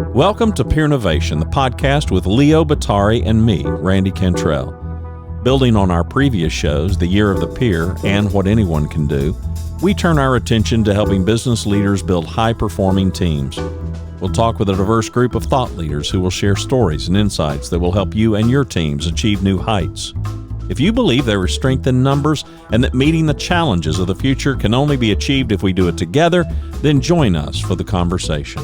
Welcome to Peer Innovation, the podcast with Leo Batari and me, Randy Cantrell. Building on our previous shows, The Year of the Peer and What Anyone Can Do, we turn our attention to helping business leaders build high-performing teams. We'll talk with a diverse group of thought leaders who will share stories and insights that will help you and your teams achieve new heights. If you believe there is strength in numbers and that meeting the challenges of the future can only be achieved if we do it together, then join us for the conversation.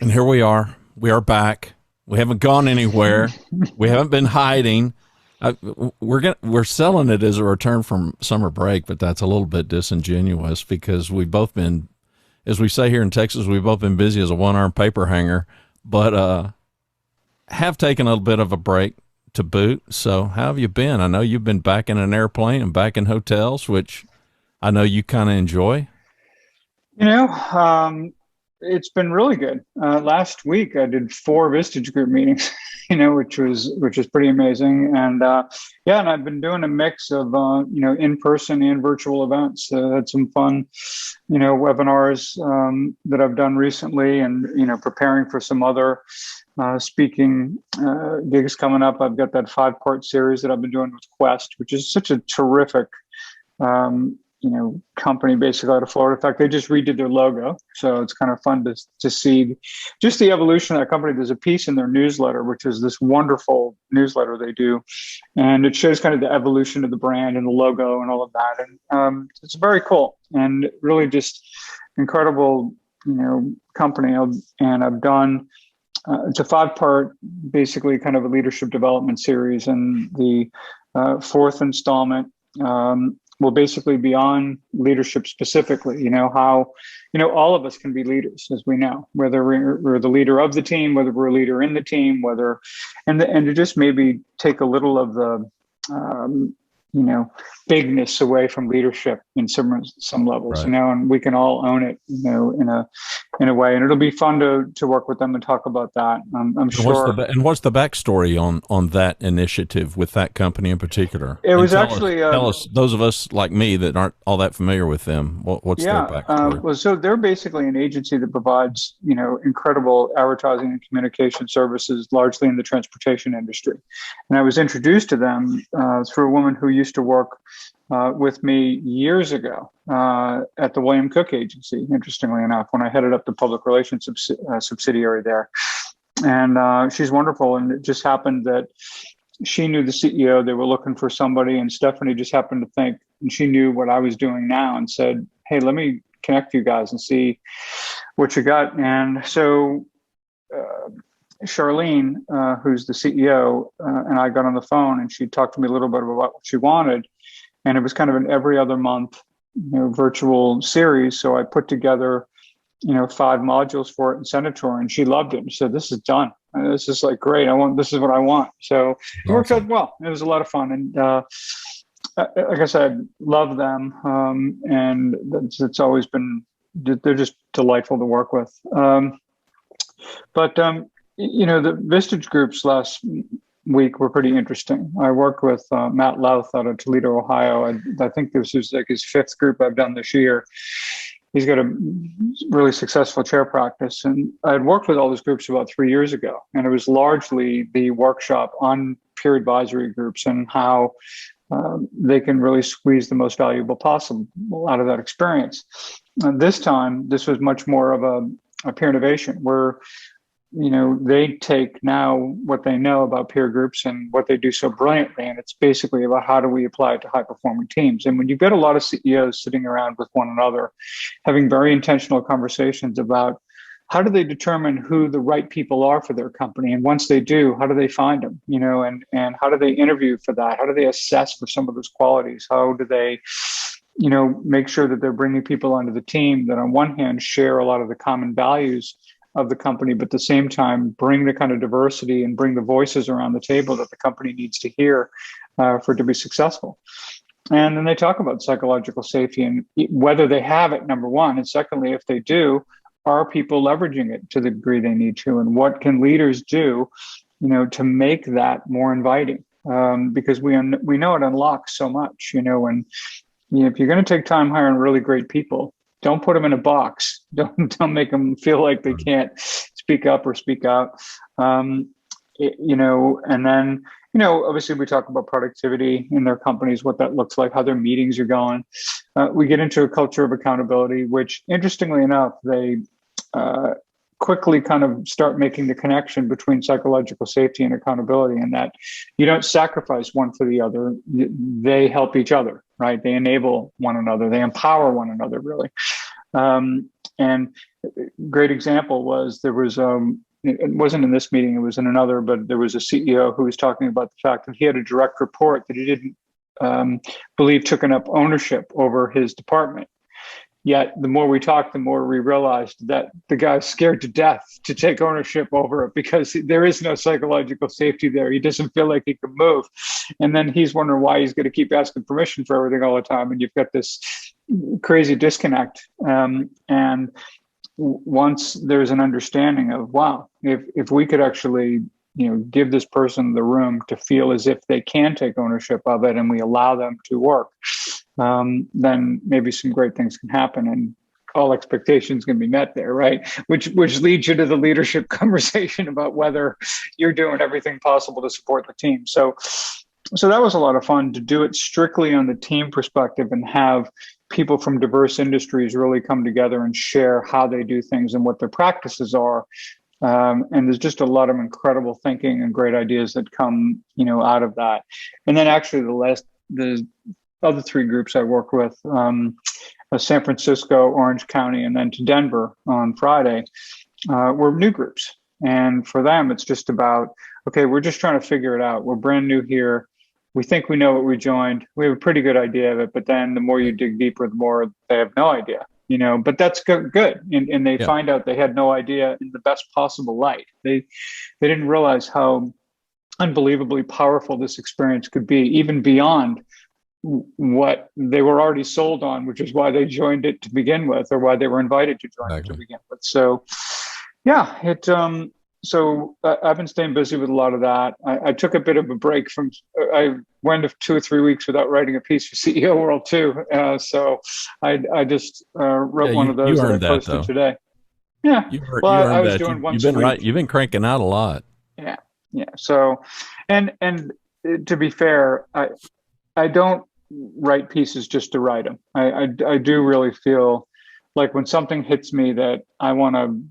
And here we are. We are back. We haven't gone anywhere. We haven't been hiding. We're selling it as a return from summer break, but that's a little bit disingenuous because we've both been, as we say here in Texas, we've both been busy as a one-arm paper hanger, but have taken a little bit of a break to boot. So how have you been? I know you've been back in an airplane and back in hotels, which I know you kind of enjoy. It's been really good. Last week I did 4 Vistage Group meetings, which was pretty amazing. And and I've been doing a mix of in-person and virtual events. Had some fun, webinars that I've done recently, and preparing for some other speaking gigs coming up. I've got that 5-part series that I've been doing with Quest, which is such a terrific company basically out of Florida. In fact, they just redid their logo. So it's kind of fun to see just the evolution of that company. There's a piece in their newsletter, which is this wonderful newsletter they do. And it shows kind of the evolution of the brand and the logo and all of that. And it's very cool and really just incredible, company. And I've done, it's a 5-part, basically kind of a leadership development series. And the 4th installment, will basically be on leadership specifically, how, all of us can be leaders, as we know, whether we're the leader of the team, whether we're a leader in the team, and to just maybe take a little of the, bigness away from leadership in some levels, right. And we can all own it, in a way, and it'll be fun to work with them and talk about that. I'm sure. What's the backstory on that initiative with that company in particular? It was actually tell us, those of us like me that aren't all that familiar with them, what's their backstory? So they're basically an agency that provides incredible advertising and communication services, largely in the transportation industry. And I was introduced to them through a woman who used to work with me years ago at the William Cook Agency, interestingly enough, when I headed up the public relations subsidiary there. And she's wonderful. And it just happened that she knew the CEO. They were looking for somebody, and Stephanie just happened to think, and she knew what I was doing now, and said, "Hey, let me connect you guys and see what you got." And so Charlene, who's the CEO, and I got on the phone, and she talked to me a little bit about what she wanted. And it was kind of an every other month, virtual series. So I put together, 5 modules for it and sent it to her, and she loved it. She said, "This is done. This is like great. This is what I want." So it worked out well. It was a lot of fun. And like I said, love them. And it's always been, they're just delightful to work with. But the Vistage groups last week were pretty interesting. I worked with Matt Louth out of Toledo, Ohio. I think this was like his 5th group I've done this year. He's got a really successful chair practice. And I had worked with all those groups about 3 years ago. And it was largely the workshop on peer advisory groups and how they can really squeeze the most valuable possible out of that experience. And this time, this was much more of a peer innovation where they take now what they know about peer groups and what they do so brilliantly, and it's basically about how do we apply it to high-performing teams. And when you've got a lot of CEOs sitting around with one another, having very intentional conversations about how do they determine who the right people are for their company, and once they do, how do they find them, and how do they interview for that? How do they assess for some of those qualities? How do they make sure that they're bringing people onto the team that on one hand share a lot of the common values of the company, but at the same time, bring the kind of diversity and bring the voices around the table that the company needs to hear for it to be successful. And then they talk about psychological safety and whether they have it, number one. And secondly, if they do, are people leveraging it to the degree they need to? And what can leaders do, to make that more inviting? Because we know it unlocks so much, when if you're going to take time hiring really great people, don't put them in a box. Don't make them feel like they can't speak up or speak out. And then, obviously we talk about productivity in their companies, what that looks like, how their meetings are going. We get into a culture of accountability, which interestingly enough, they quickly kind of start making the connection between psychological safety and accountability, and that you don't sacrifice one for the other. They help each other, right? They enable one another. They empower one another, really. And great example was there was, it wasn't in this meeting, it was in another, but there was a CEO who was talking about the fact that he had a direct report that he didn't believe took enough ownership over his department. Yet the more we talked, the more we realized that the guy's scared to death to take ownership over it because there is no psychological safety there. He doesn't feel like he can move. And then he's wondering why he's going to keep asking permission for everything all the time. And you've got this crazy disconnect. And once there's an understanding of, wow, if we could actually give this person the room to feel as if they can take ownership of it and we allow them to work, then maybe some great things can happen and all expectations can be met there, right? Which leads you to the leadership conversation about whether you're doing everything possible to support the team. So that was a lot of fun to do it strictly on the team perspective and have people from diverse industries really come together and share how they do things and what their practices are. And there's just a lot of incredible thinking and great ideas that come, out of that. And then actually the other three groups I work with, San Francisco, Orange County, and then to Denver on Friday, were new groups. And for them, it's just about, okay, we're just trying to figure it out. We're brand new here. We think we know what we joined. We have a pretty good idea of it. But then the more you dig deeper, the more they have no idea. But that's good. And they find out they had no idea in the best possible light. They didn't realize how unbelievably powerful this experience could be, even beyond what they were already sold on, which is why they joined it to begin with, or why they were invited to join it to begin with. So, yeah, so I've been staying busy with a lot of that. I took a bit of a break I went 2 or 3 weeks without writing a piece for CEO World too. So I just wrote one of those that I posted today. Yeah. I was doing once a week. You've been cranking out a lot. Yeah. So, and to be fair, I don't write pieces just to write them. I do really feel like when something hits me that I want to,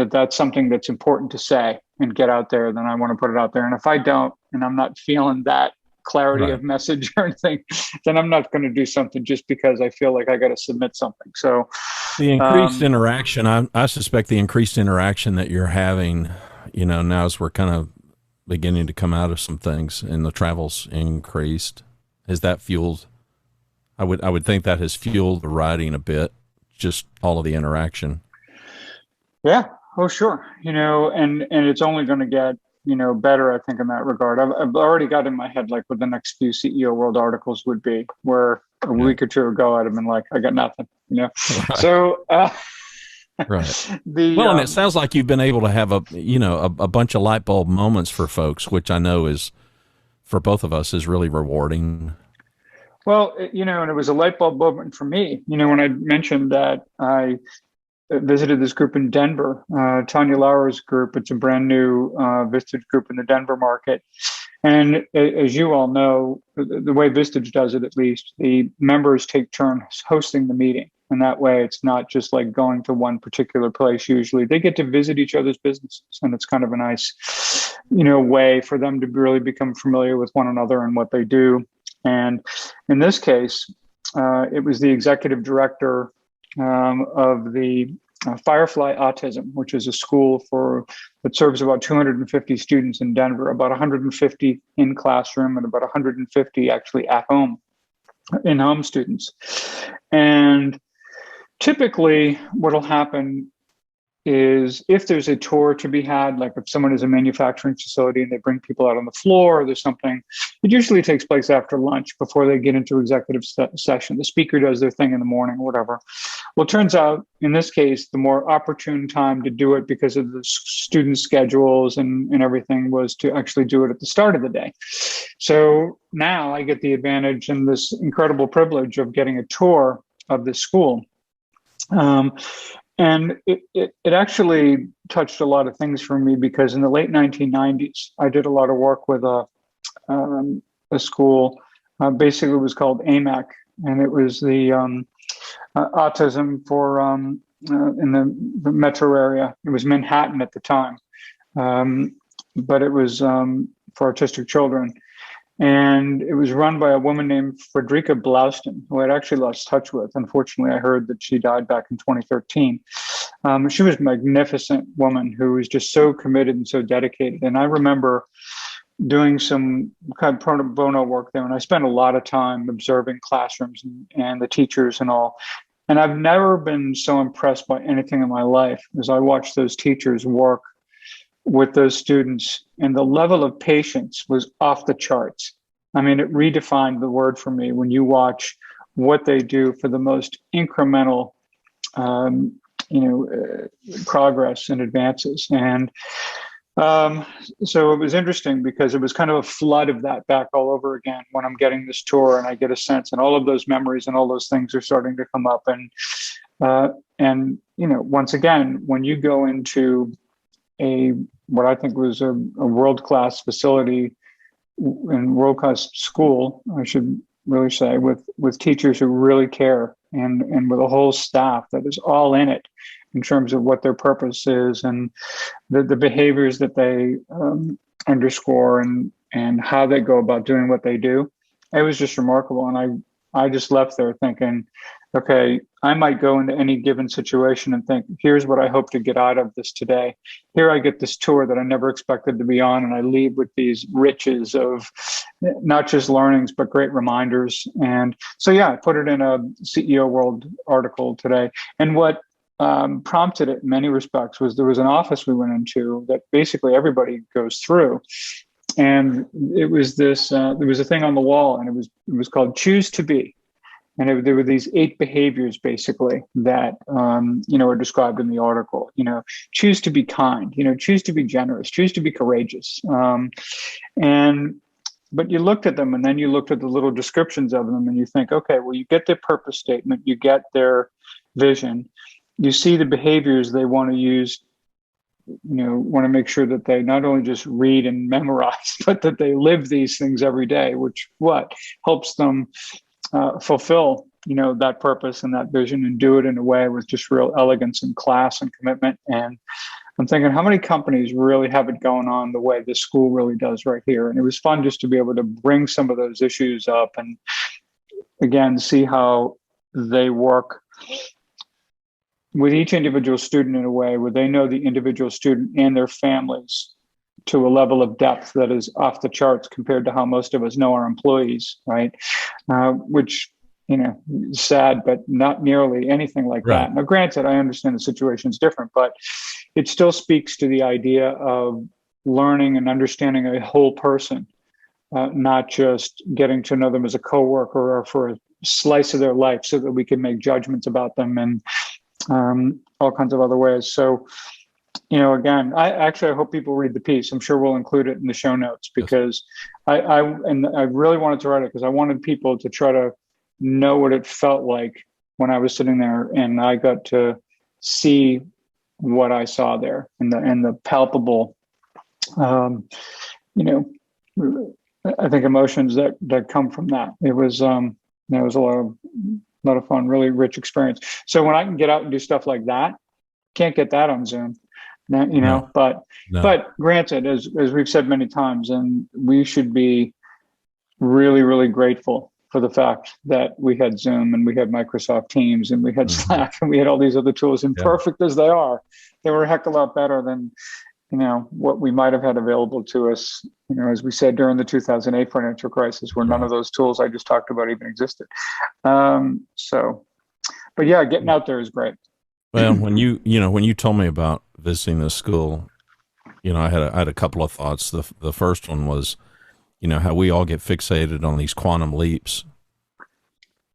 that's something that's important to say and get out there, then I want to put it out there. And if I don't, and I'm not feeling that clarity of message or anything, then I'm not going to do something just because I feel like I got to submit something. So the increased interaction, I suspect the increased interaction that you're having, now as we're kind of beginning to come out of some things and the travel's increased, has that fueled? I would think that has fueled the writing a bit, just all of the interaction. Yeah. Oh, sure. And it's only going to get, better, I think, in that regard. I've already got in my head, like what the next few CEO World articles would be, where a week or two ago, I'd have been like, I got nothing, Right. So, right. And it sounds like you've been able to have a bunch of light bulb moments for folks, which I know is, for both of us, is really rewarding. Well, and it was a light bulb moment for me, when I mentioned that I visited this group in Denver, Tanya Lauer's group. It's a brand new Vistage group in the Denver market. And as you all know, the way Vistage does it, at least, the members take turns hosting the meeting. And that way, it's not just like going to one particular place. Usually they get to visit each other's businesses. And it's kind of a nice, way for them to really become familiar with one another and what they do. And in this case, it was the executive director of the Firefly Autism, which is a school that serves about 250 students in Denver, about 150 in classroom and about 150 actually at home, in-home students. And typically what'll happen is if there's a tour to be had, like if someone is a manufacturing facility and they bring people out on the floor or there's something, it usually takes place after lunch before they get into executive session. The speaker does their thing in the morning or whatever. Well, it turns out in this case, the more opportune time to do it because of the student schedules and everything was to actually do it at the start of the day. So now I get the advantage and this incredible privilege of getting a tour of the school. And it actually touched a lot of things for me because in the late 1990s, I did a lot of work with a school. Basically, it was called AMAC, and it was the autism for in the metro area. It was Manhattan at the time, but it was for autistic children. And it was run by a woman named Frederica Blauston, who I'd actually lost touch with. Unfortunately, I heard that she died back in 2013. She was a magnificent woman who was just so committed and so dedicated. And I remember doing some kind of pro bono work there. And I spent a lot of time observing classrooms and the teachers and all. And I've never been so impressed by anything in my life as I watched those teachers work with those students, and the level of patience was off the charts. I mean, it redefined the word for me when you watch what they do for the most incremental, progress and advances. And so it was interesting because it was kind of a flood of that back all over again when I'm getting this tour and I get a sense, and all of those memories and all those things are starting to come up. And once again, when you go into what I think was a world-class facility and world-class school, I should really say, with teachers who really care and with a whole staff that is all in it in terms of what their purpose is and the behaviors that they underscore and how they go about doing what they do. It was just remarkable. And I just left there thinking, okay, I might go into any given situation and think, here's what I hope to get out of this today. Here I get this tour that I never expected to be on, and I leave with these riches of not just learnings, but great reminders. And so, yeah, I put it in a CEO World article today. And what prompted it in many respects was there was an office we went into that basically everybody goes through. And it was this, there was a thing on the wall, and it was called Choose to Be. And there were these 8 behaviors, basically, that, are described in the article. Choose to be kind, choose to be generous, choose to be courageous. But you looked at them, and then you looked at the little descriptions of them, and you think, okay, well, you get their purpose statement, you get their vision, you see the behaviors they want to use, want to make sure that they not only just read and memorize, but that they live these things every day, which helps them fulfill, that purpose and that vision and do it in a way with just real elegance and class and commitment. And I'm thinking, how many companies really have it going on the way this school really does right here? And it was fun just to be able to bring some of those issues up and, again, see how they work with each individual student in a way where they know the individual student and their families to a level of depth that is off the charts compared to how most of us know our employees, right? Which, is sad, but not nearly anything like that. Now, granted, I understand the situation is different, but it still speaks to the idea of learning and understanding a whole person, not just getting to know them as a coworker or for a slice of their life so that we can make judgments about them and all kinds of other ways. So, again, I hope people read the piece. I'm sure we'll include it in the show notes because I really wanted to write it because I wanted people to try to know what it felt like when I was sitting there and I got to see what I saw there and the palpable, I think emotions that come from that. It was a lot of fun, really rich experience. So when I can get out and do stuff like that, can't get that on Zoom. But granted, as we've said many times, and we should be really, really grateful for the fact that we had Zoom and we had Microsoft Teams and we had Slack and we had all these other tools, and perfect as they are, they were a heck of a lot better than, what we might have had available to us, as we said, during the 2008 financial crisis, where none of those tools I just talked about even existed. But yeah, getting out there is great. Well, when when you told me about visiting this school, I had a couple of thoughts. The first one was, how we all get fixated on these quantum leaps,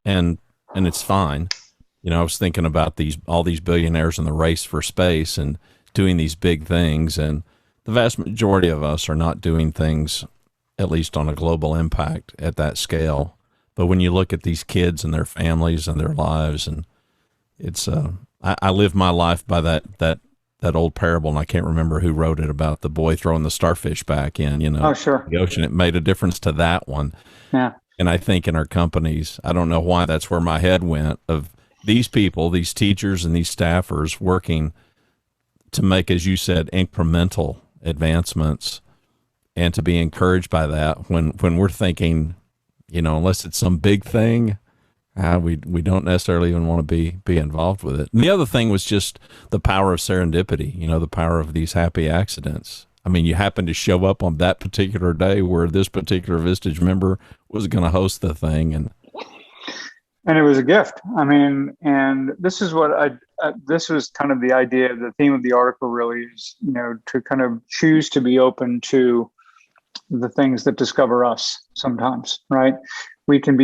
and it's fine. I was thinking about all these billionaires in the race for space and doing these big things, and the vast majority of us are not doing things, at least on a global impact at that scale. But when you look at these kids and their families and their lives, and it's I live my life by that old parable, and I can't remember who wrote it, about the boy throwing the starfish back in, Oh, sure. the ocean. It made a difference to that one. Yeah. And I think in our companies, I don't know why that's where my head went, of these people, these teachers and these staffers working to make, as you said, incremental advancements, and to be encouraged by that when we're thinking, unless it's some big thing, we don't necessarily even want to be involved with it. And the other thing was just the power of serendipity, the power of these happy accidents. I mean, you happen to show up on that particular day where this particular Vistage member was going to host the thing. And it was a gift. I mean, and this is what this was kind of the idea, the theme of the article really is, to kind of choose to be open to the things that discover us sometimes, right? We can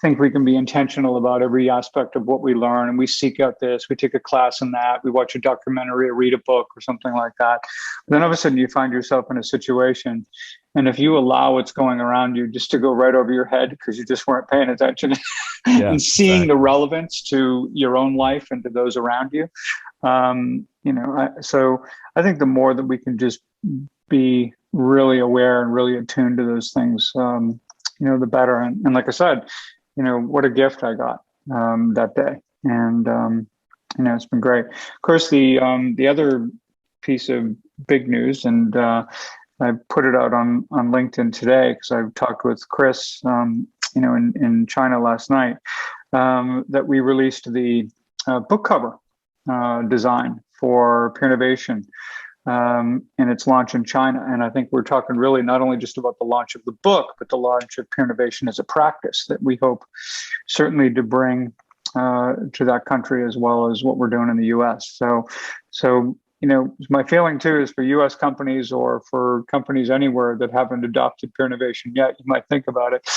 think we can be intentional about every aspect of what we learn, and we seek out this, we take a class in that, we watch a documentary or read a book or something like that. And then all of a sudden you find yourself in a situation, and if you allow what's going around you just to go right over your head because you just weren't paying attention and seeing the relevance to your own life and to those around you, so I think the more that we can just be really aware and really attuned to those things, the better. And like I said, what a gift I got that day. And, it's been great. Of course, the other piece of big news, and I put it out on LinkedIn today because I talked with Chris, in China last night, that we released the book cover design for Peer Innovation. And its launch in China. And I think we're talking really not only just about the launch of the book, but the launch of peer innovation as a practice that we hope certainly to bring to that country, as well as what we're doing in the US. So my feeling too is for US companies, or for companies anywhere that haven't adopted peer innovation yet, you might think about it,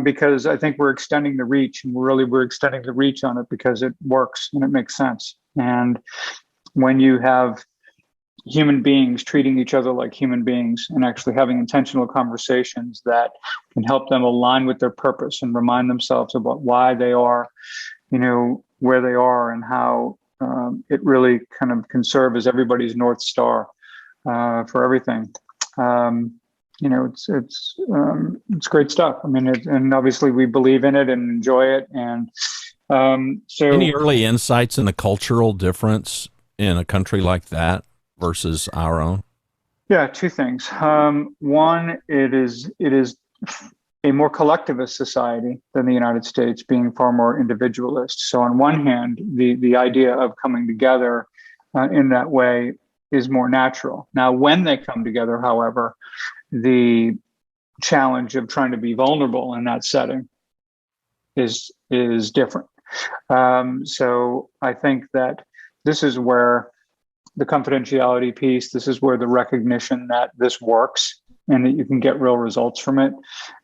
because I think we're extending the reach, and we're extending the reach on it because it works and it makes sense. And when you have human beings treating each other like human beings and actually having intentional conversations that can help them align with their purpose and remind themselves about why they are, where they are, and how it really kind of can serve as everybody's North Star for everything. It's great stuff. I mean, and obviously we believe in it and enjoy it. And so, any early insights in the cultural difference in a country like that versus our own? Yeah, two things. One, it is a more collectivist society than the United States, being far more individualist. So on one hand, the idea of coming together in that way is more natural. Now, when they come together, however, the challenge of trying to be vulnerable in that setting is different. So I think that this is where the confidentiality piece, this is where the recognition that this works and that you can get real results from it.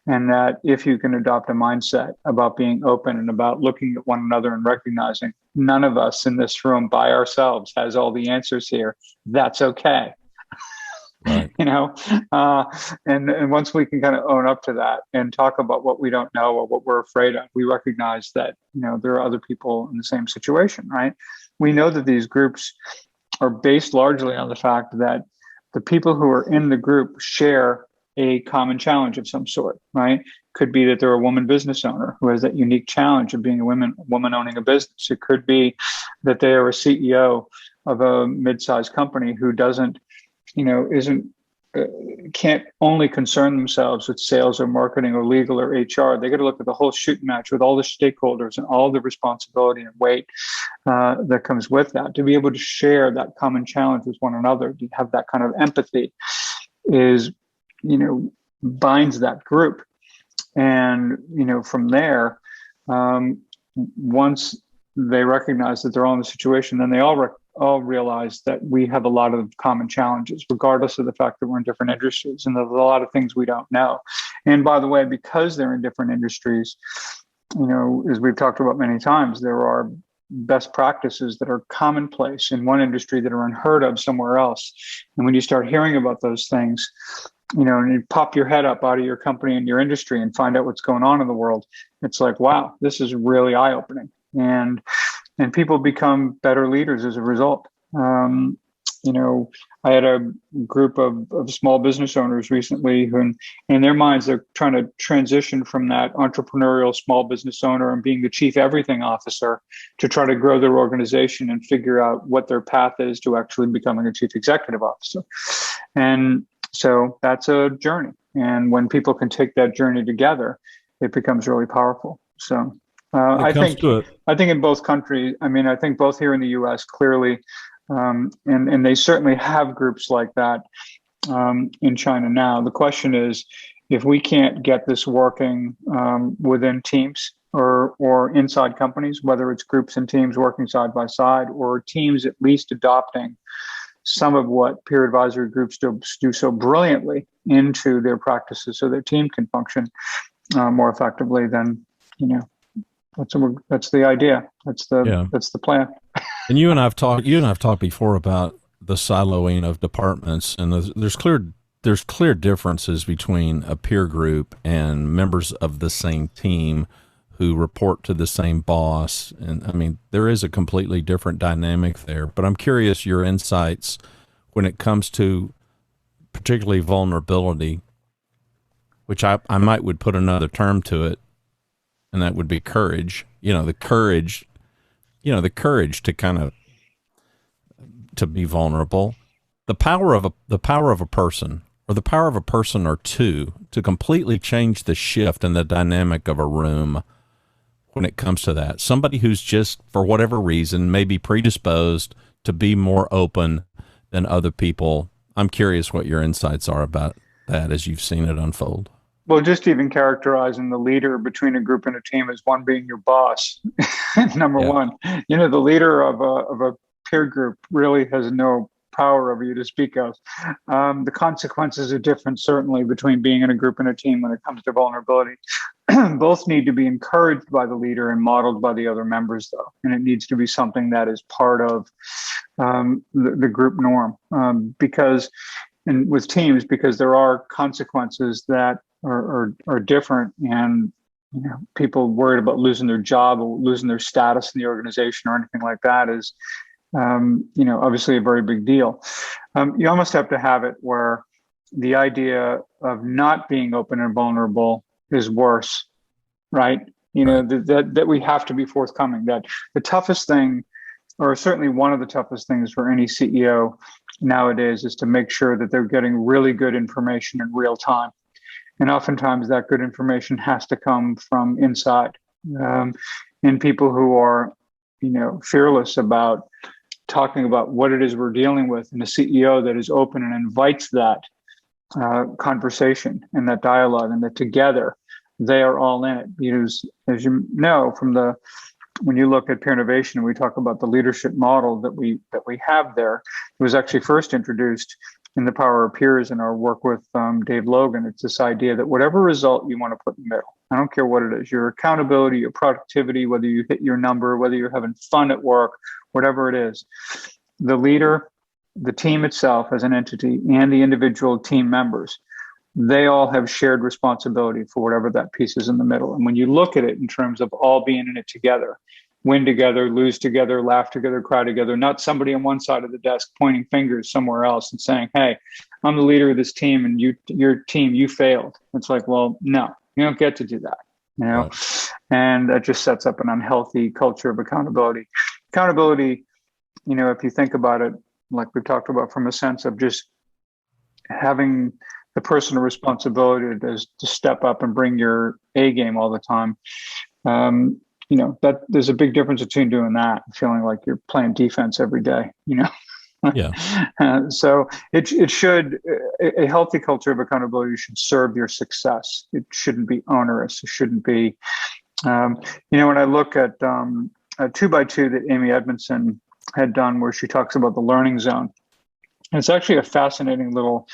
And that if you can adopt a mindset about being open and about looking at one another and recognizing none of us in this room by ourselves has all the answers here, that's okay. Right. And once we can kind of own up to that and talk about what we don't know or what we're afraid of, we recognize that, there are other people in the same situation, right? We know that these groups are based largely on the fact that the people who are in the group share a common challenge of some sort, right? Could be that they're a woman business owner who has that unique challenge of being a woman owning a business. It could be that they are a CEO of a mid-sized company who can't only concern themselves with sales or marketing or legal or HR. They got to look at the whole shooting match with all the stakeholders and all the responsibility and weight that comes with that. To be able to share that common challenge with one another, to have that kind of empathy binds that group. And, from there, once they recognize that they're all in the situation, then they all realize that we have a lot of common challenges, regardless of the fact that we're in different industries, and there's a lot of things we don't know. And by the way, because they're in different industries, as we've talked about many times, there are best practices that are commonplace in one industry that are unheard of somewhere else. And when you start hearing about those things, and you pop your head up out of your company and your industry and find out what's going on in the world, it's like, wow, this is really eye-opening. And people become better leaders as a result. I had a group of small business owners recently who, in their minds, they're trying to transition from that entrepreneurial small business owner and being the chief everything officer to try to grow their organization and figure out what their path is to actually becoming a chief executive officer. And so that's a journey. And when people can take that journey together, it becomes really powerful. So I think in both countries, I think both here in the U.S. clearly, and they certainly have groups like that in China now. The question is, if we can't get this working within teams or inside companies, whether it's groups and teams working side by side, or teams at least adopting some of what peer advisory groups do so brilliantly into their practices so their team can function more effectively, then, that's the idea. That's the plan. And you and I've talked before about the siloing of departments, and there's clear differences between a peer group and members of the same team who report to the same boss. And there is a completely different dynamic there, but I'm curious your insights when it comes to particularly vulnerability, which I would put another term to it, and that would be courage. The courage to kind of to be vulnerable, the power of a person, or the power of a person or two to completely change the shift in the dynamic of a room when it comes to that. Somebody who's just, for whatever reason, maybe predisposed to be more open than other people. I'm curious what your insights are about that as you've seen it unfold. Well, just even characterizing the leader between a group and a team as one being your boss, number one. The leader of a peer group really has no power over you to speak of. The consequences are different, certainly, between being in a group and a team when it comes to vulnerability. Both need to be encouraged by the leader and modeled by the other members, though. And it needs to be something that is part of the group norm. And with teams, because there are consequences that are different, and people worried about losing their job or losing their status in the organization or anything like that is obviously a very big deal. You almost have to have it where the idea of not being open and vulnerable is worse, right? That we have to be forthcoming. That the toughest thing, or certainly one of the toughest things for any CEO nowadays, is to make sure that they're getting really good information in real time. And oftentimes that good information has to come from inside. And people who are, fearless about talking about what it is we're dealing with, and a CEO that is open and invites that conversation and that dialogue, and that together they are all in it. Because, as you know, when you look at peer innovation, we talk about the leadership model that we have there. It was actually first introduced in the Power of Peers in our work with Dave Logan. It's this idea that whatever result you want to put in the middle, I don't care what it is, your accountability, your productivity, whether you hit your number, whether you're having fun at work, whatever it is, the leader, the team itself as an entity, and the individual team members, they all have shared responsibility for whatever that piece is in the middle. And when you look at it in terms of all being in it together, win together, lose together, laugh together, cry together, not somebody on one side of the desk pointing fingers somewhere else and saying, hey, I'm the leader of this team and your team, you failed. It's like, well, no, you don't get to do that, Right. And that just sets up an unhealthy culture of accountability. Accountability, if you think about it, like we've talked about, from a sense of just having the personal responsibility to step up and bring your A game all the time. That there's a big difference between doing that and feeling like you're playing defense every day, Yeah. So it should, a healthy culture of accountability should serve your success. It shouldn't be onerous. It shouldn't be, when I look at 2x2 that Amy Edmondson had done, where she talks about the learning zone. And it's actually a fascinating little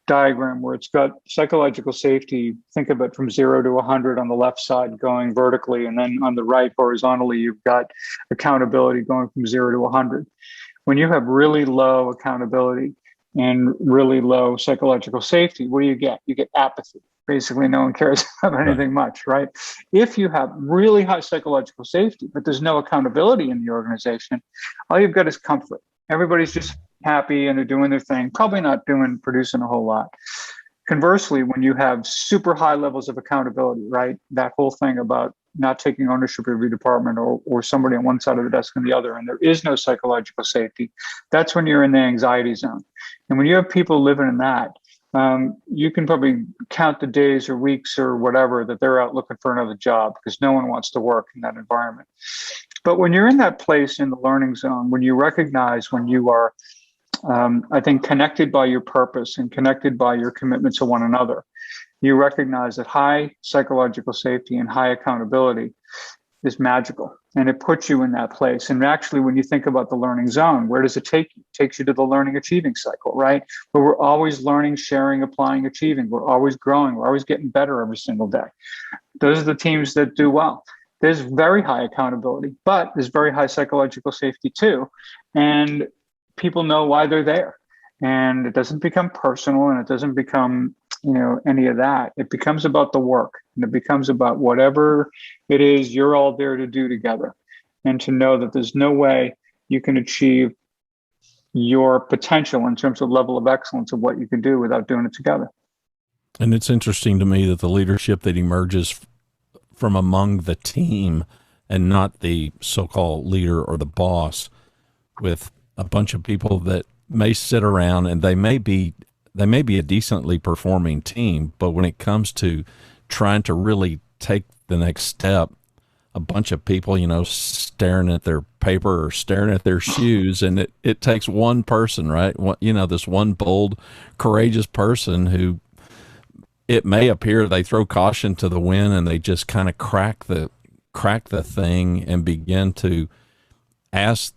diagram where it's got psychological safety. Think of it from 0 to 100 on the left side going vertically, and then on the right horizontally, you've got accountability going from 0 to 100. When you have really low accountability and really low psychological safety, what do you get? You get apathy. Basically, no one cares about anything much, right? If you have really high psychological safety, but there's no accountability in the organization, all you've got is comfort. Everybody's just happy and they're doing their thing, probably not producing a whole lot. Conversely, when you have super high levels of accountability, right? That whole thing about not taking ownership of your department, or somebody on one side of the desk and the other, and there is no psychological safety, that's when you're in the anxiety zone. And when you have people living in that, you can probably count the days or weeks or whatever that they're out looking for another job, because no one wants to work in that environment. But when you're in that place in the learning zone, when you recognize when you are, I think, connected by your purpose and connected by your commitment to one another, you recognize that high psychological safety and high accountability is magical, and it puts you in that place. And actually, when you think about the learning zone, where does it take you? It takes you to the learning achieving cycle, right? Where we're always learning, sharing, applying, achieving. We're always growing. We're always getting better every single day. Those are the teams that do well. There's very high accountability, but there's very high psychological safety too. And people know why they're there. And it doesn't become personal, and it doesn't become, any of that. It becomes about the work, and it becomes about whatever it is you're all there to do together, and to know that there's no way you can achieve your potential in terms of level of excellence of what you can do without doing it together. And it's interesting to me that the leadership that emerges from among the team, and not the so-called leader or the boss, with a bunch of people that may sit around and they may be a decently performing team, but when it comes to trying to really take the next step, a bunch of people, staring at their paper or staring at their shoes, and it takes one person, right? This one bold, courageous person who, it may appear they throw caution to the wind and they just kind of crack the thing and begin to ask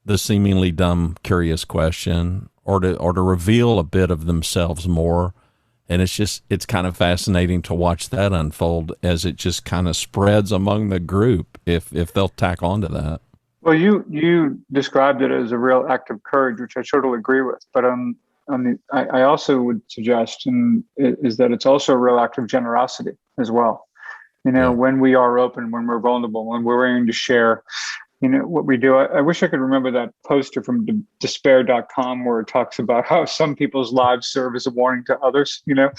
the seemingly dumb, curious question, or to reveal a bit of themselves more. And it's kind of fascinating to watch that unfold as it just kind of spreads among the group, if they'll tack onto that. Well, you described it as a real act of courage, which I totally agree with. But I also would suggest is that it's also a real act of generosity as well. When we are open, when we're vulnerable, when we're willing to share, what we do. I wish I could remember that poster from despair.com where it talks about how some people's lives serve as a warning to others, Yeah.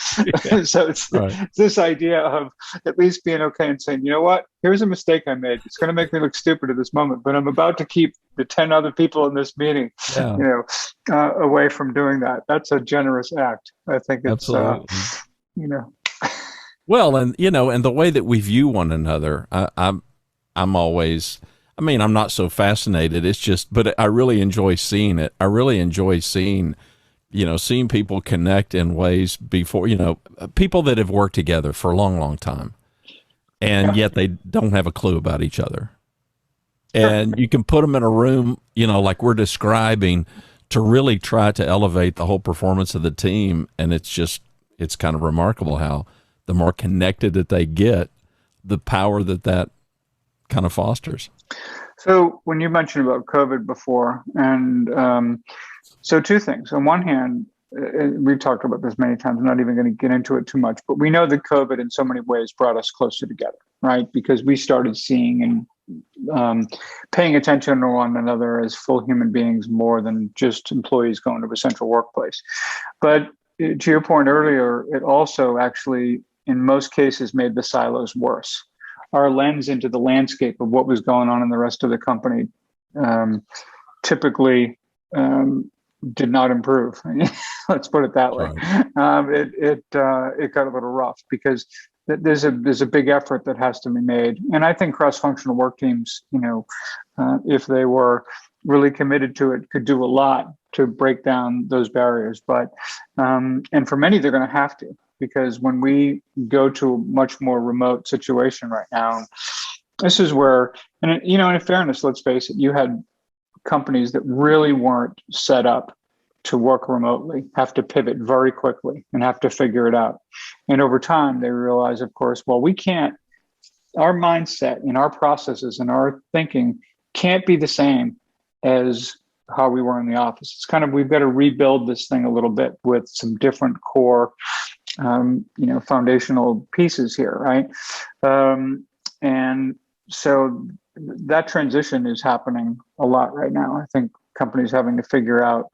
So it's this idea of at least being okay and saying, you know what, here's a mistake I made. It's going to make me look stupid at this moment, but I'm about to keep the 10 other people in this meeting, away from doing that. That's a generous act. I think it's, Well, and, and the way that we view one another, I'm always, I'm not so fascinated. It's just, but I really enjoy seeing it. I really enjoy seeing people connect in ways before, people that have worked together for a long, long time, and yet they don't have a clue about each other. And you can put them in a room, like we're describing, to really try to elevate the whole performance of the team. And it's kind of remarkable how the more connected that they get, the power that kind of fosters. So when you mentioned about COVID before, and so two things. On one hand, we've talked about this many times. I'm not even going to get into it too much, but we know that COVID in so many ways brought us closer together, right? Because we started seeing and paying attention to one another as full human beings more than just employees going to a central workplace. But to your point earlier, it also actually, in most cases, made the silos worse. Our lens into the landscape of what was going on in the rest of the company typically did not improve. Let's put it that way. Right. It got a little rough because there's a big effort that has to be made, and I think cross-functional work teams, if they were really committed to it, could do a lot to break down those barriers. But and for many, they're going to have to. Because when we go to a much more remote situation right now, this is where, and in fairness, let's face it, you had companies that really weren't set up to work remotely have to pivot very quickly and have to figure it out. And over time, they realize, of course, well, we can't, our mindset and our processes and our thinking can't be the same as how we were in the office. It's kind of, we've got to rebuild this thing a little bit with some different core, foundational pieces here, right? And so that transition is happening a lot right now. I think companies having to figure out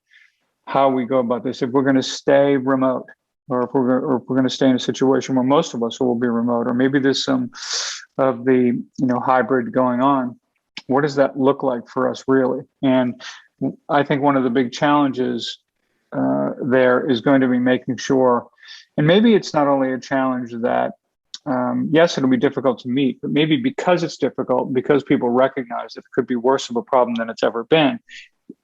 how we go about this. If we're going to stay remote, or if we're going to stay in a situation where most of us will be remote, or maybe there's some of the hybrid going on. What does that look like for us really? And I think one of the big challenges there is going to be making sure, and maybe it's not only a challenge that yes, it'll be difficult to meet, but maybe because it's difficult, because people recognize that it could be worse of a problem than it's ever been,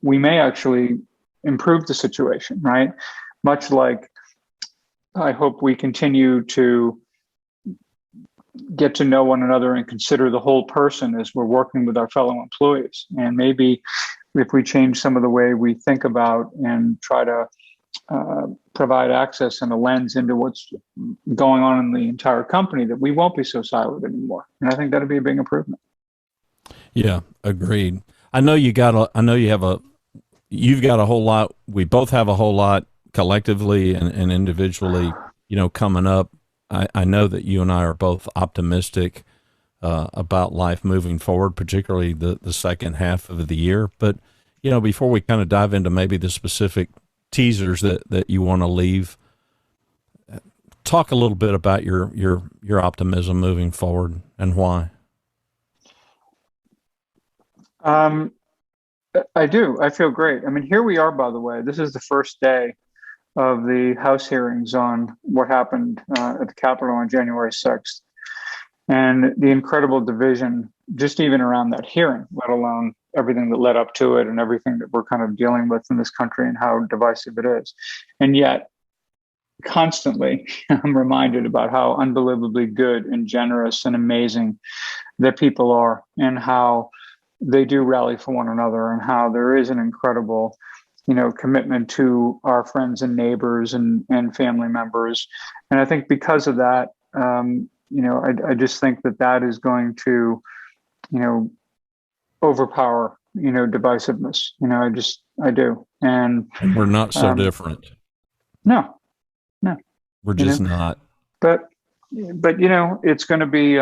we may actually improve the situation, right? Much like I hope we continue to get to know one another and consider the whole person as we're working with our fellow employees. And maybe if we change some of the way we think about and try to provide access and a lens into what's going on in the entire company, that we won't be so siloed anymore. And I think that'd be a big improvement. Yeah, agreed. I know you've got a whole lot. We both have a whole lot collectively and individually, coming up. I know that you and I are both optimistic about life moving forward, particularly the second half of the year. But, before we kind of dive into maybe the specific teasers that you want to leave, talk a little bit about your optimism moving forward and why. I do. I feel great. I mean, here we are, by the way. This is the first day of the House hearings on what happened at the Capitol on January 6th. And the incredible division, just even around that hearing, let alone everything that led up to it and everything that we're kind of dealing with in this country and how divisive it is. And yet, constantly, I'm reminded about how unbelievably good and generous and amazing that people are, and how they do rally for one another, and how there is an incredible commitment to our friends and neighbors and family members. And I think because of that, I just think that is going to, overpower, divisiveness. I do. And we're not so different. No, we're just not. But it's going to be,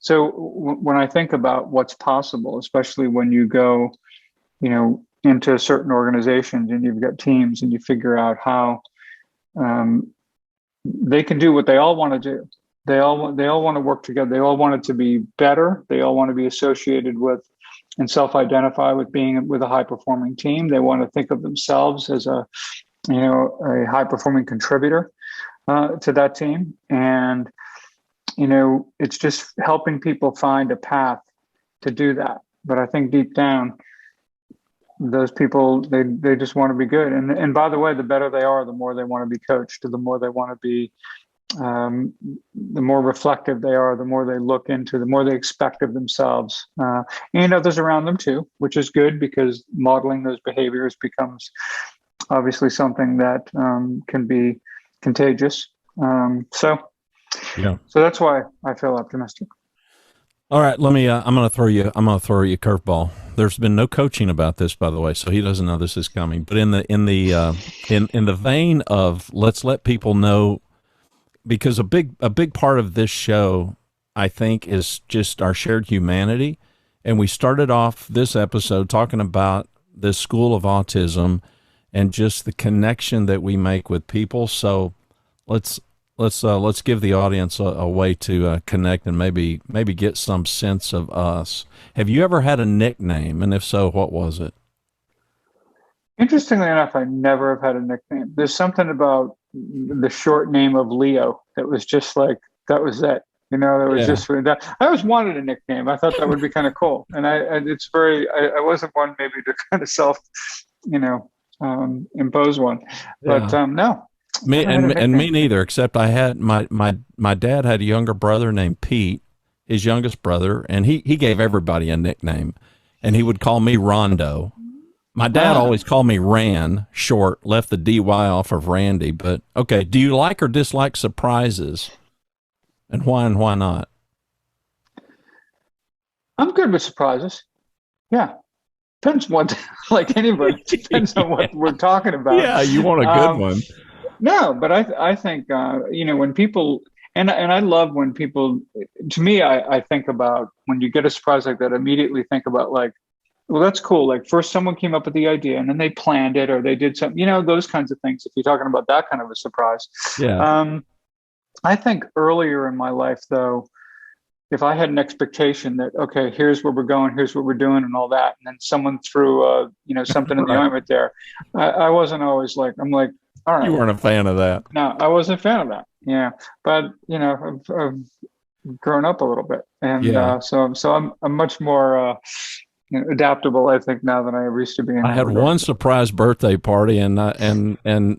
so when I think about what's possible, especially when you go, into certain organizations and you've got teams and you figure out how they can do what they all want to do. They all want to work together. They all want it to be better. They all want to be associated with and self-identify with being with a high-performing team. They want to think of themselves as a high-performing contributor to that team. And, it's just helping people find a path to do that. But I think deep down, those people, they just want to be good. And by the way, the better they are, the more they want to be coached, the more they want to be, the more reflective they are, the more they look into, the more they expect of themselves and others around them too, which is good because modeling those behaviors becomes obviously something that can be contagious. So that's why I feel optimistic. All right, I'm going to throw you a curveball. There's been no coaching about this, by the way, so he doesn't know this is coming. But in the vein of let's let people know, because a big part of this show, I think, is just our shared humanity. And we started off this episode talking about this school of autism and just the connection that we make with people. So let's give the audience a way to connect and maybe get some sense of us. Have you ever had a nickname? And if so, what was it? Interestingly enough, I never have had a nickname. There's something about the short name of Leo that was just like, that was it. Just that. I always wanted a nickname. I thought that would be kind of cool. And I wasn't one maybe to kind of impose one, but no. Me neither, except I had my dad had a younger brother named Pete, his youngest brother, and he gave everybody a nickname, and he would call me Rondo. My dad always called me Ran, short, left the DY off of Randy. But okay, do you like or dislike surprises, and why not? I'm good with surprises. Yeah. Depends what, like anybody, depends on what we're talking about. Yeah, you want a good one. No, but I think, when people, and I love when people, to me, I think about when you get a surprise like that, immediately think about like, well, that's cool. Like first someone came up with the idea and then they planned it or they did something, those kinds of things. If you're talking about that kind of a surprise. Yeah. I think earlier in my life, though, if I had an expectation that, okay, here's where we're going, here's what we're doing and all that, and then someone threw, something in the ointment there, I wasn't always like, I'm like, all right. You weren't a fan of that. No, I wasn't a fan of that. Yeah. But, I've grown up a little bit. And so I'm much more adaptable, I think, now than I used to be. I had one surprise birthday party, and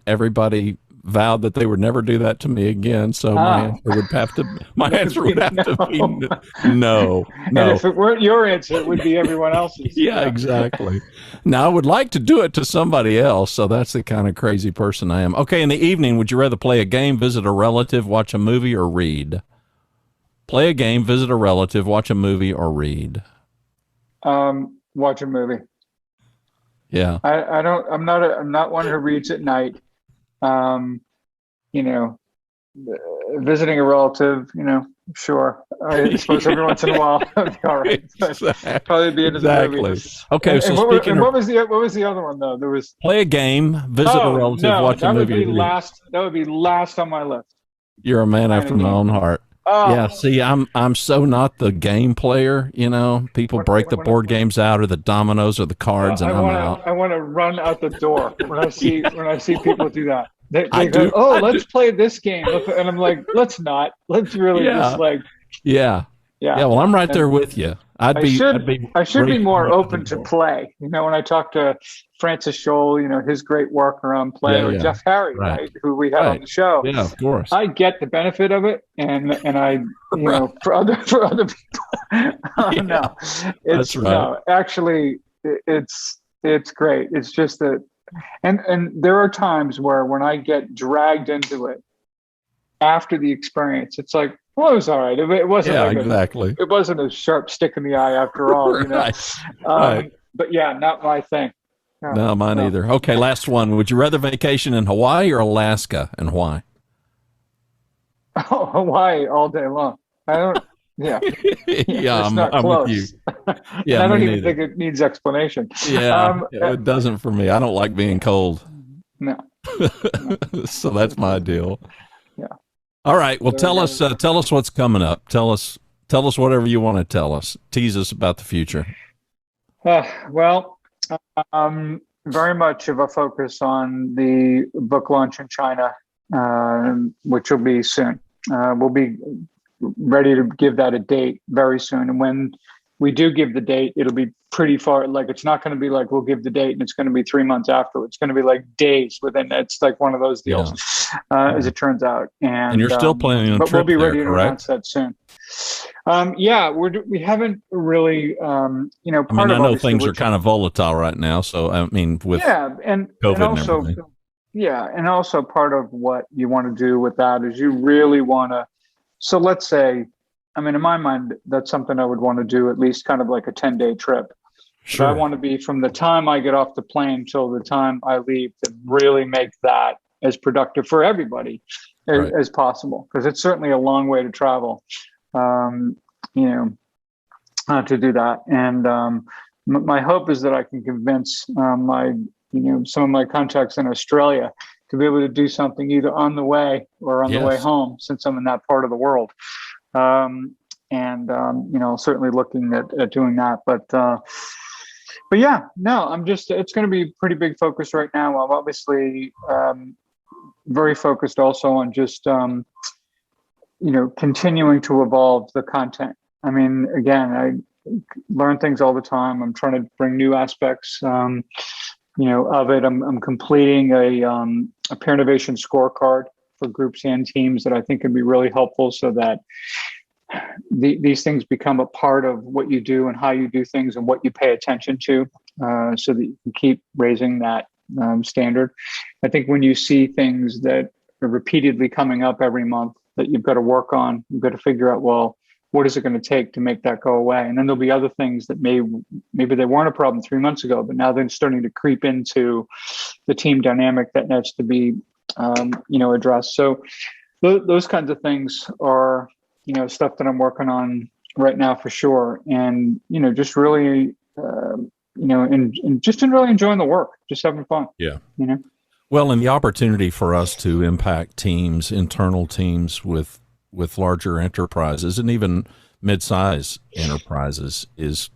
everybody vowed that they would never do that to me again. So my answer would have to be no. And if it weren't your answer, it would be everyone else's. Yeah, exactly. Now I would like to do it to somebody else. So that's the kind of crazy person I am. Okay, in the evening, would you rather play a game, visit a relative, watch a movie, or read? Play a game, visit a relative, watch a movie, or read. Watch a movie. Yeah. I'm not one who reads at night. Visiting a relative, sure. I suppose every once in a while that'd be all right. Exactly. Probably be into the movie. Okay, and, so and speaking what was the other one though? There was play a game, visit a relative, watch a movie. That would be last on my list. You're a man after my own heart. Oh. Yeah, see, I'm so not the game player. People break the board games out, or the dominoes, or the cards, and I'm out. I want to run out the door when I see people do that. They do. go, let's play this game, and I'm like, let's not. Let's really just like. Yeah. Well, I'm right there with you. I should be more open to play. When I talk to Francis Scholl, his great work around play, or Jeff Harry, right, who we had on the show. Yeah, of course. I get the benefit of it, and I, for other people, no, it's right. No, actually, it's great. It's just that, and there are times where when I get dragged into it after the experience, it's like, well, it was all right. It wasn't exactly. It wasn't a sharp stick in the eye after all. Right. But yeah, not my thing. No, mine either. Okay, last one. Would you rather vacation in Hawaii or Alaska, and why? Oh, Hawaii all day long. I don't. Yeah. I'm with you. Yeah, I don't even think it needs explanation. Yeah, it doesn't for me. I don't like being cold. No. So that's my deal. Yeah. All right. Well, tell us what's coming up. Tell us whatever you want to tell us. Tease us about the future. Very much of a focus on the book launch in China, which will be soon. We'll be ready to give that a date very soon. And when we do give the date, it'll be pretty far. Like, it's not going to be like, we'll give the date and it's going to be 3 months after. It's going to be like days within. It's like one of those deals, as it turns out. And you're still planning on a trip. But we'll be ready there, to announce that soon. We haven't really, I know things are kind of volatile right now. So, with and COVID and also, and everything. Yeah. And also part of what you want to do with that is you really want to, so let's say, in my mind, that's something I would want to do at least kind of like a 10-day trip. Sure. But I want to be from the time I get off the plane till the time I leave to really make that as productive for everybody as possible. Because it's certainly a long way to travel, to do that. And my hope is that I can convince some of my contacts in Australia to be able to do something either on the way or on the way home, since I'm in that part of the world. Certainly looking at doing that, but yeah, no, it's going to be a pretty big focus right now. I'm obviously, very focused also on just, continuing to evolve the content. Again, I learn things all the time. I'm trying to bring new aspects, of it. I'm completing a peer innovation scorecard for groups and teams that I think could be really helpful, so that these things become a part of what you do and how you do things and what you pay attention to, so that you can keep raising that standard. I think when you see things that are repeatedly coming up every month that you've got to work on, you've got to figure out, well, what is it going to take to make that go away? And then there'll be other things that maybe they weren't a problem 3 months ago, but now they're starting to creep into the team dynamic that needs to be, addressed. So those kinds of things are, stuff that I'm working on right now for sure. And, just really, and just really enjoying the work, just having fun. Yeah. Well, and the opportunity for us to impact teams, internal teams with larger enterprises and even mid-size enterprises is,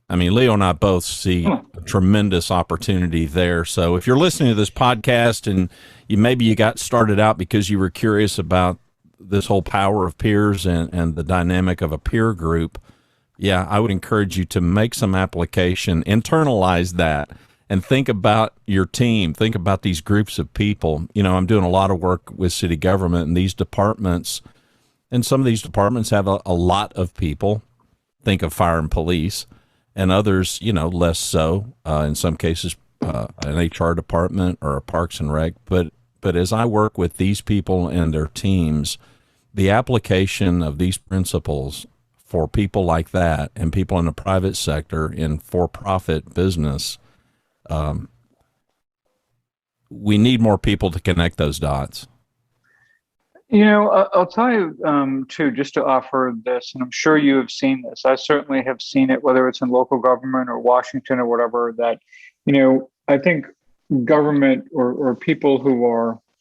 Leo and I both see a tremendous opportunity there. So if you're listening to this podcast and maybe you got started out because you were curious about this whole power of peers and the dynamic of a peer group, yeah, I would encourage you to make some application, internalize that, and think about your team. Think about these groups of people. I'm doing a lot of work with city government and these departments, and some of these departments have a lot of people. Think of fire and police, and others, less so. In some cases, an HR department or a Parks and Rec. But as I work with these people and their teams, the application of these principles for people like that and people in the private sector in for-profit business, we need more people to connect those dots. I'll tell you, too, just to offer this, and I'm sure you have seen this. I certainly have seen it, whether it's in local government or Washington or whatever, that, I think government or people who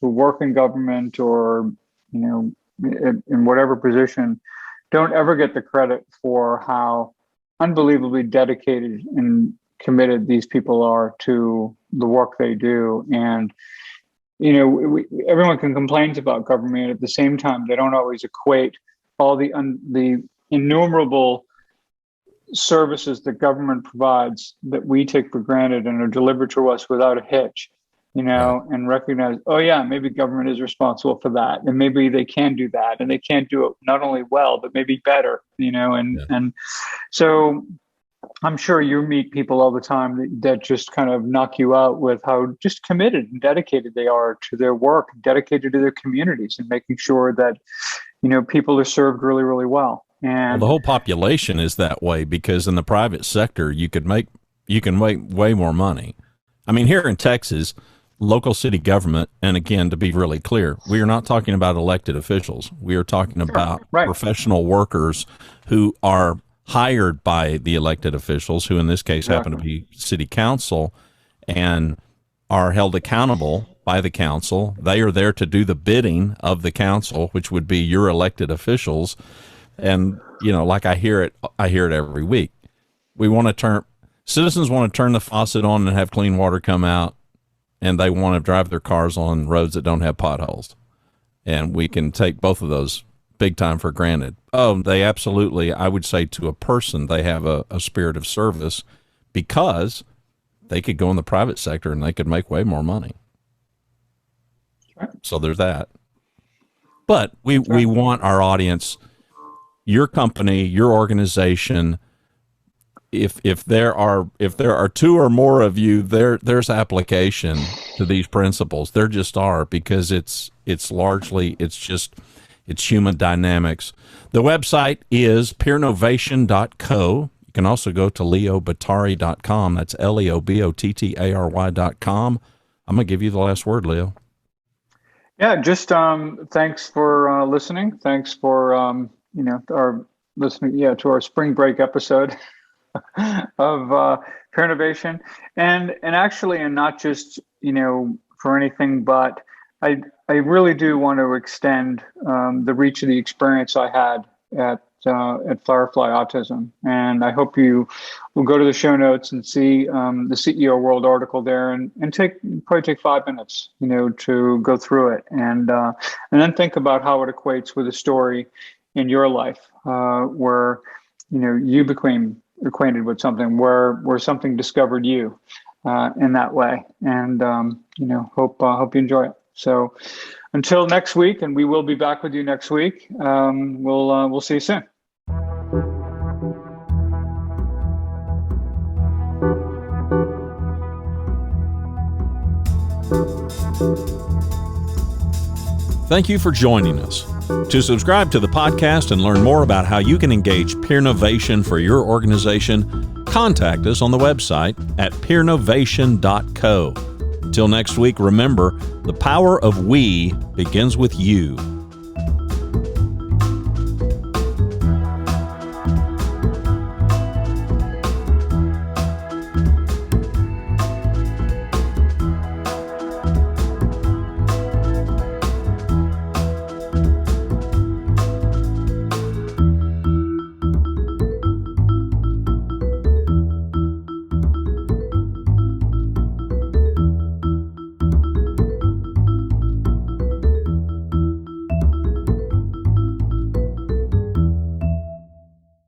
work in government or, in whatever position don't ever get the credit for how unbelievably dedicated and committed these people are to the work they do. And, everyone can complain about government. At the same time, they don't always equate all the innumerable services that government provides that we take for granted and are delivered to us without a hitch, and recognize, oh yeah, maybe government is responsible for that. And maybe they can do that, and they can't do it not only well, but maybe better, and so I'm sure you meet people all the time that just kind of knock you out with how just committed and dedicated they are to their work, dedicated to their communities, and making sure that, people are served really, really well. And the whole population is that way, because in the private sector, you can make way more money. Here in Texas, local city government, and again, to be really clear, we are not talking about elected officials. We are talking about professional workers who are hired by the elected officials, who in this case happen to be city council, and are held accountable by the council. They are there to do the bidding of the council, which would be your elected officials. And, like I hear it every week. Citizens want to turn the faucet on and have clean water come out, and they want to drive their cars on roads that don't have potholes. And we can take both of those big time for granted. Oh, they absolutely, I would say to a person, they have a spirit of service, because they could go in the private sector and they could make way more money. Right. So there's that. But we want our audience, your company, your organization, if there are two or more of you, there's application to these principles. There just are, because it's largely, it's human dynamics. The website is peernovation.co. You can also go to leobottary.com. That's leobottary.com. I'm going to give you the last word, Leo. Yeah, just thanks for listening. Thanks for our listening to our spring break episode of Peer Innovation, and not just for anything, but I really do want to extend the reach of the experience I had at Firefly Autism, and I hope you will go to the show notes and see the CEO World article there, and probably take 5 minutes, to go through it, and then think about how it equates with a story in your life where you became acquainted with something, where something discovered you in that way, and hope you enjoy it. So until next week, and we will be back with you next week. We'll see you soon. Thank you for joining us. To subscribe to the podcast and learn more about how you can engage Peernovation for your organization, contact us on the website at peernovation.co. Until next week, remember, the power of we begins with you.